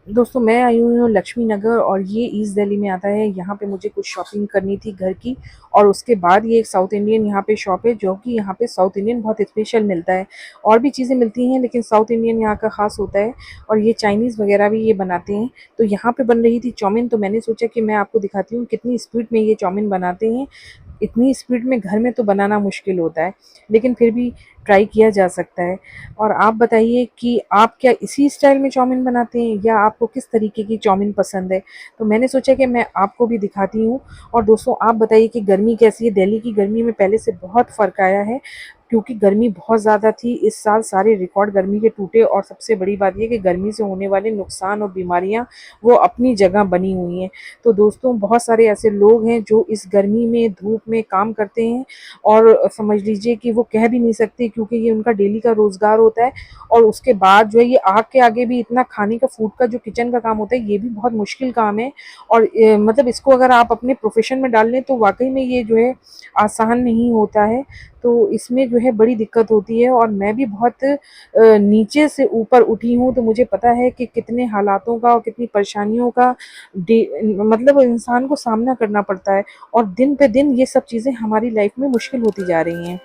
दोस्तों मैं आई हुई हूँ लक्ष्मी नगर और ये ईस्ट दिल्ली में आता है। यहाँ पे मुझे कुछ शॉपिंग करनी थी घर की। और उसके बाद ये एक साउथ इंडियन यहाँ पे शॉप है, जो कि यहाँ पे साउथ इंडियन बहुत स्पेशल मिलता है। और भी चीज़ें मिलती हैं लेकिन साउथ इंडियन यहाँ का ख़ास होता है। और ये चाइनीज़ वगैरह भी ये बनाते हैं। तो यहाँ पे बन रही थी चाउमीन, तो मैंने सोचा कि मैं आपको दिखाती हूँ कितनी स्पीड में ये चाउमीन बनाते हैं। इतनी स्पीड में घर में तो बनाना मुश्किल होता है, लेकिन फिर भी ट्राई किया जा सकता है। और आप बताइए कि आप क्या इसी स्टाइल में चाउमीन बनाते हैं या आपको किस तरीके की चाउमीन पसंद है? तो मैंने सोचा कि मैं आपको भी दिखाती हूँ। और दोस्तों आप बताइए कि गर्मी कैसी है? दिल्ली की गर्मी में पहले से बहुत फ़र्क आया है, क्योंकि गर्मी बहुत ज़्यादा थी। इस साल सारे रिकॉर्ड गर्मी के टूटे और सबसे बड़ी बात ये कि गर्मी से होने वाले नुकसान और बीमारियाँ वो अपनी जगह बनी हुई हैं। तो दोस्तों बहुत सारे ऐसे लोग हैं जो इस गर्मी में धूप में काम करते हैं और समझ लीजिए कि वो कह भी नहीं सकते, क्योंकि ये उनका डेली का रोज़गार होता है। और उसके बाद जो है ये आग के आगे भी इतना खाने का फूड का जो किचन का काम होता है ये भी बहुत मुश्किल काम है। और मतलब इसको अगर आप अपने प्रोफेशन में डाल लें तो वाकई में ये जो है आसान नहीं होता है। तो इसमें जो है बड़ी दिक्कत होती है। और मैं भी बहुत नीचे से ऊपर उठी हूँ, तो मुझे पता है कि कितने हालातों का और कितनी परेशानियों का मतलब इंसान को सामना करना पड़ता है। और दिन पे दिन ये सब चीज़ें हमारी लाइफ में मुश्किल होती जा रही हैं।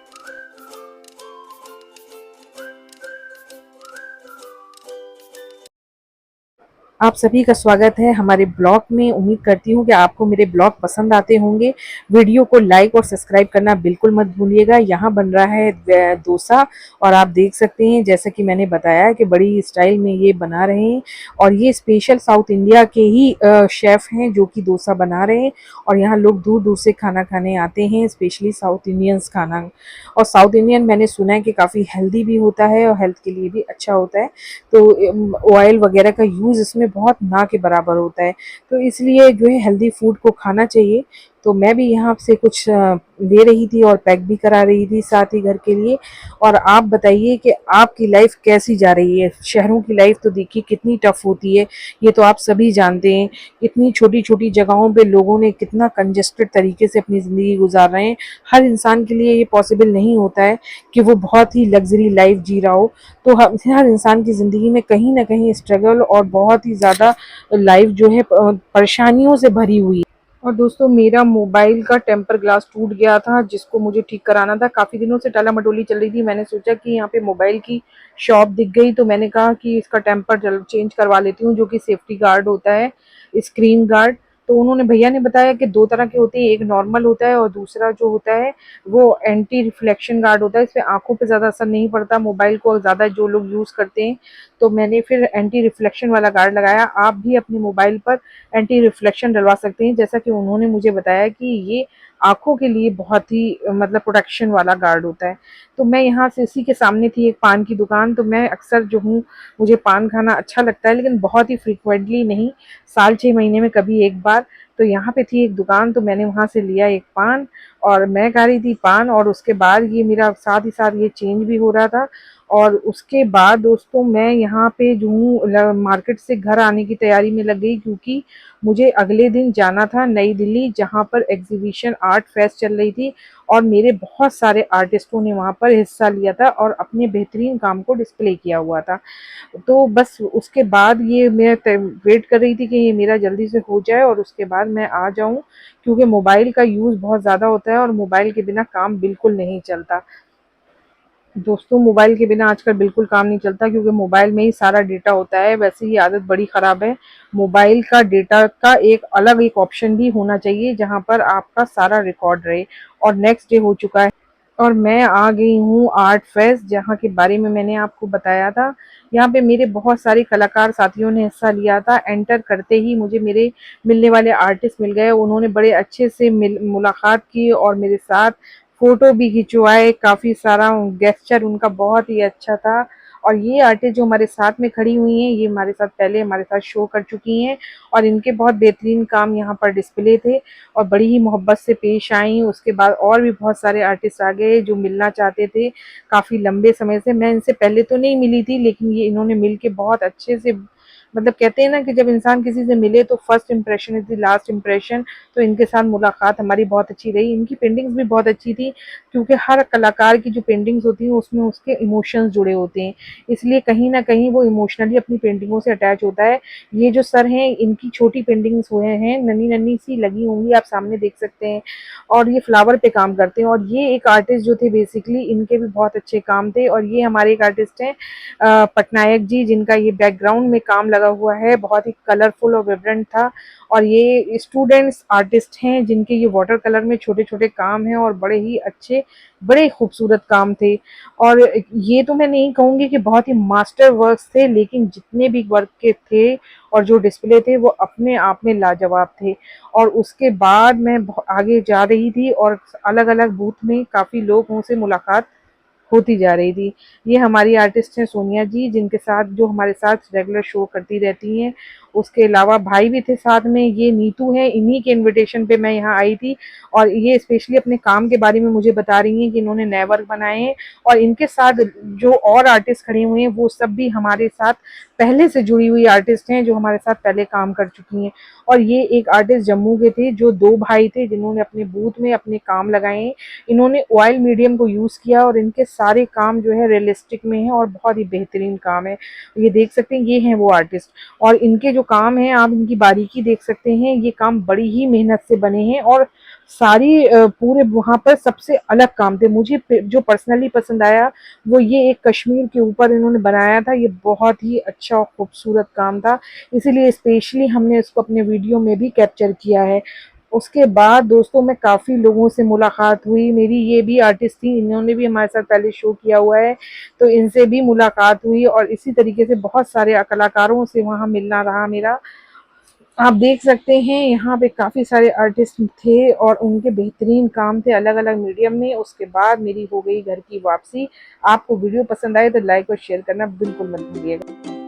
आप सभी का स्वागत है हमारे ब्लॉग में। उम्मीद करती हूँ कि आपको मेरे ब्लॉग पसंद आते होंगे। वीडियो को लाइक और सब्सक्राइब करना बिल्कुल मत भूलिएगा। यहाँ बन रहा है डोसा, और आप देख सकते हैं जैसा कि मैंने बताया कि बड़ी स्टाइल में ये बना रहे हैं। और ये स्पेशल साउथ इंडिया के ही शेफ़ हैं जो कि डोसा बना रहे हैं। और यहाँ लोग दूर दूर से खाना खाने आते हैं, स्पेशली साउथ इंडियंस खाना। और साउथ इंडियन मैंने सुना है कि काफ़ी हेल्दी भी होता है और हेल्थ के लिए भी अच्छा होता है। तो ऑयल वगैरह का यूज़ इसमें बहुत ना के बराबर होता है। तो इसलिए जो है हेल्दी फूड को खाना चाहिए। तो मैं भी यहाँ से कुछ ले रही थी और पैक भी करा रही थी साथ ही घर के लिए। और आप बताइए कि आपकी लाइफ कैसी जा रही है? शहरों की लाइफ तो देखिए कितनी टफ होती है, ये तो आप सभी जानते हैं। इतनी छोटी छोटी जगहों पे लोगों ने कितना कंजेस्टेड तरीके से अपनी ज़िंदगी गुजार रहे हैं। हर इंसान के लिए ये पॉसिबल नहीं होता है कि वो बहुत ही लग्जरी लाइफ जी रहा हो। तो हर इंसान की ज़िंदगी में कहीं न कहीं स्ट्रगल और बहुत ही ज़्यादा लाइफ जो है परेशानियों से भरी हुई है। और दोस्तों मेरा मोबाइल का टेम्पर ग्लास टूट गया था, जिसको मुझे ठीक कराना था। काफ़ी दिनों से टाला-मटोली चल रही थी। मैंने सोचा कि यहाँ पे मोबाइल की शॉप दिख गई, तो मैंने कहा कि इसका टेम्पर चेंज करवा लेती हूँ, जो कि सेफ्टी गार्ड होता है, स्क्रीन गार्ड। तो उन्होंने भैया ने बताया कि 2 तरह के होते हैं, एक नॉर्मल होता है और दूसरा जो होता है वो एंटी रिफ्लेक्शन गार्ड होता है। इससे आँखों पे ज़्यादा असर नहीं पड़ता मोबाइल को ज़्यादा जो लोग यूज़ करते हैं। तो मैंने फिर एंटी रिफ्लेक्शन वाला गार्ड लगाया। आप भी अपने मोबाइल पर एंटी रिफ्लेक्शन डलवा सकते हैं, जैसा कि उन्होंने मुझे बताया कि ये आँखों के लिए बहुत ही मतलब प्रोटेक्शन वाला गार्ड होता है। तो मैं यहाँ से इसी के सामने थी एक पान की दुकान, तो मैं अक्सर जो हूँ मुझे पान खाना अच्छा लगता है, लेकिन बहुत ही फ्रीक्वेंटली नहीं, साल 6 महीने में कभी एक बार। तो यहाँ पे थी एक दुकान, तो मैंने वहाँ से लिया एक पान और मैं खा रही थी पान। और उसके बाद ये मेरा साथ ही साथ ये चेंज भी हो रहा था। और उसके बाद दोस्तों मैं यहाँ पे जो हूँ मार्केट से घर आने की तैयारी में लग गई, क्योंकि मुझे अगले दिन जाना था नई दिल्ली, जहाँ पर एग्जीबिशन आर्ट फेस्ट चल रही थी। और मेरे बहुत सारे आर्टिस्टों ने वहाँ पर हिस्सा लिया था और अपने बेहतरीन काम को डिस्प्ले किया हुआ था। तो बस उसके बाद ये मैं वेट कर रही थी कि ये मेरा जल्दी से हो जाए और उसके बाद मैं आ जाऊँ, क्योंकि मोबाइल का यूज़ बहुत ज़्यादा होता है और मोबाइल के बिना काम बिल्कुल नहीं चलता। दोस्तों मोबाइल के बिना आजकल बिल्कुल काम नहीं चलता, क्योंकि मोबाइल में ही सारा डेटा होता है। वैसे ये आदत बड़ी ख़राब है। मोबाइल का डेटा का एक अलग एक ऑप्शन भी होना चाहिए, जहाँ पर आपका सारा रिकॉर्ड रहे। और नेक्स्ट डे हो चुका है और मैं आ गई हूँ आर्ट फेस्ट, जहाँ के बारे में मैंने आपको बताया था। यहाँ पे मेरे बहुत सारे कलाकार साथियों ने हिस्सा लिया था। एंटर करते ही मुझे मेरे मिलने वाले आर्टिस्ट मिल गए। उन्होंने बड़े अच्छे से मुलाकात की और मेरे साथ फ़ोटो भी खिंचवाए। काफ़ी सारा गेस्चर उनका बहुत ही अच्छा था। और ये आर्टिस्ट जो हमारे साथ में खड़ी हुई हैं, ये हमारे साथ पहले हमारे साथ शो कर चुकी हैं और इनके बहुत बेहतरीन काम यहाँ पर डिस्प्ले थे और बड़ी ही मोहब्बत से पेश आईं। उसके बाद और भी बहुत सारे आर्टिस्ट आ गए जो मिलना चाहते थे काफ़ी लंबे समय से। मैं इनसे पहले तो नहीं मिली थी, लेकिन ये इन्होंने मिल के बहुत अच्छे से मतलब कहते हैं ना कि जब इंसान किसी से मिले तो first impression is the last impression. तो इनके साथ मुलाकात हमारी बहुत अच्छी रही। इनकी पेंटिंग्स भी बहुत अच्छी थी, क्योंकि हर कलाकार की जो पेंटिंग्स होती हैं उसमें उसके इमोशंस जुड़े होते हैं, इसलिए कहीं ना कहीं वो इमोशनली अपनी पेंटिंगों से अटैच होता है। ये जो सर हैं इनकी छोटी पेंटिंग्स हुए हैं, नन्ही नन्ही सी लगी होंगी, आप सामने देख सकते हैं, और ये फ्लावर पे काम करते हैं। और ये एक आर्टिस्ट जो थे बेसिकली, इनके भी बहुत अच्छे काम थे। और ये हमारे एक आर्टिस्ट हैं पटनायक जी, जिनका ये बैकग्राउंड में काम लगा हुआ है, बहुत ही कलरफुल और विब्रेंट था। और ये स्टूडेंट्स आर्टिस्ट हैं जिनके ये वाटर कलर में छोटे छोटे काम हैं, और बड़े ही अच्छे, बड़े खूबसूरत काम थे। और ये तो मैं नहीं कहूँगी कि बहुत ही मास्टर वर्क्स थे, लेकिन जितने भी वर्क के थे और जो डिस्प्ले थे वो अपने आप में लाजवाब थे। और उसके बाद मैं आगे जा रही थी और अलग अलग बूथ में काफ़ी लोगों से मुलाकात होती जा रही थी। ये हमारी आर्टिस्ट हैं सोनिया जी, जिनके साथ जो हमारे साथ रेगुलर शो करती रहती हैं। उसके अलावा भाई भी थे साथ में, ये नीतू हैं, इन्हीं के इनविटेशन पे मैं यहाँ आई थी। और ये स्पेशली अपने काम के बारे में मुझे बता रही हैं कि इन्होंने नए वर्क बनाए हैं। और इनके साथ जो और आर्टिस्ट खड़े हुए हैं वो सब भी हमारे साथ पहले से जुड़ी हुई आर्टिस्ट हैं, जो हमारे साथ पहले काम कर चुकी हैं। और ये एक आर्टिस्ट जम्मू के थे, जो दो भाई थे जिन्होंने अपने बूथ में अपने काम लगाए हैं। इन्होंने ऑयल मीडियम को यूज़ किया और इनके सारे काम जो है रियलिस्टिक में है और बहुत ही बेहतरीन काम है। ये देख सकते हैं, ये हैं वो आर्टिस्ट। और इनके जो काम हैं आप इनकी बारीकी देख सकते हैं, ये काम बड़ी ही मेहनत से बने हैं। और सारी पूरे वहाँ पर सबसे अलग काम थे। मुझे जो पर्सनली पसंद आया वो ये एक कश्मीर के ऊपर इन्होंने बनाया था। ये बहुत ही अच्छा और खूबसूरत काम था, इसीलिए स्पेशली हमने इसको अपने वीडियो में भी कैप्चर किया है। उसके बाद दोस्तों मैं काफ़ी लोगों से मुलाकात हुई। मेरी ये भी आर्टिस्ट थी, इन्होंने भी हमारे साथ पहले शो किया हुआ है, तो इनसे भी मुलाकात हुई। और इसी तरीके से बहुत सारे कलाकारों से वहाँ मिलना रहा मेरा। आप देख सकते हैं यहाँ पे काफ़ी सारे आर्टिस्ट थे और उनके बेहतरीन काम थे अलग अलग मीडियम में। उसके बाद मेरी हो गई घर की वापसी। आपको वीडियो पसंद आए तो लाइक और शेयर करना बिल्कुल मत भूलिएगा।